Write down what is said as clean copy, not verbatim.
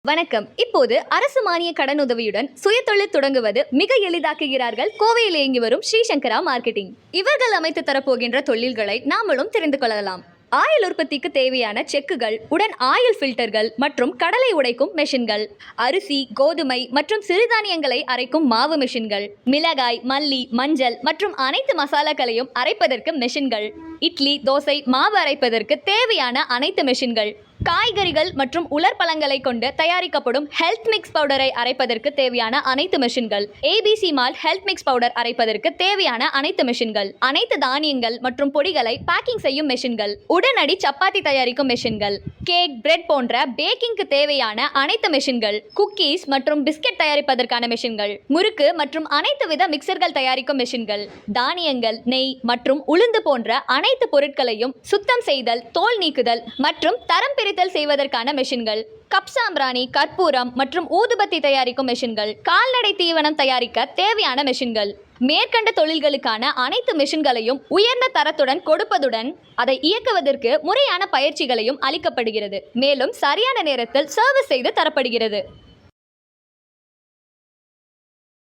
வணக்கம். இப்போது அரசு மானிய கடனுதவியுடன் சுயதொழில் தொடங்குவது மிக எளிதாக்குகிறார்கள் கோவையில் இயங்கி வரும் ஸ்ரீசங்கரா மார்க்கெட்டிங். இவர்கள் அமைத்து தரப்போகின்ற தொழில்களை நாமளும் தெரிந்து கொள்ளலாம். ஆயில் உற்பத்திக்கு தேவையான செக்குகள், உடன் ஆயில் ஃபில்டர்கள் மற்றும் கடலை உடைக்கும் மெஷின்கள், அரிசி, கோதுமை மற்றும் சிறுதானியங்களை அரைக்கும் மாவு மெஷின்கள், மிளகாய், மல்லி, மஞ்சள் மற்றும் அனைத்து மசாலாக்களையும் அரைப்பதற்கு மெஷின்கள், இட்லி, தோசை மாவு அரைப்பதற்கு தேவையான அனைத்து மெஷின்கள், காய்கறிகள் மற்றும் உலர் பழங்களை கொண்டு தயாரிக்கப்படும் ஹெல்த் மிக்ஸ் பவுடரை அரைப்பதற்கு தேவையான அனைத்து மெஷின்கள், ABC malt health mix powder அரைப்பதற்கு தேவையான அனைத்து மெஷின்கள், அனைத்து தானியங்கள் மற்றும் பொடிகளை பேக்கிங் செய்யும் மெஷின்கள், உடனடி சப்பாத்தி தயாரிக்கும் மெஷின்கள், கேக், பிரெட் போன்ற பேக்கிங்க்கு தேவையான அனைத்து மெஷின்கள், குக்கீஸ் மற்றும் பிஸ்கட் தயாரிப்பதற்கான மெஷின்கள், முறுக்கு மற்றும் அனைத்து வித மிக்சர்கள் தயாரிக்கும் மெஷின்கள், தானியங்கள், நெய் மற்றும் உளுந்து போன்ற அனைத்து பொருட்களையும் சுத்தம் செய்தல், தோல் நீக்குதல் மற்றும் தரம் பிரித்தல் செய்வதற்கான மெஷின்கள், கப் சாம்பிராணி, கற்பூரம் மற்றும் ஊதுபத்தி தயாரிக்கும் மெஷின்கள், கால்நடை தீவனம் தயாரிக்க தேவையான மெஷின்கள், மேற்கண்ட தொழில்களுக்கான அனைத்து மெஷின்களையும் உயர்ந்த தரத்துடன் கொடுப்பதுடன் அதை இயக்குவதற்கு முறையான பயிற்சிகளையும் அளிக்கப்படுகிறது. மேலும் சரியான நேரத்தில் சர்வீஸ் செய்து தரப்படுகிறது.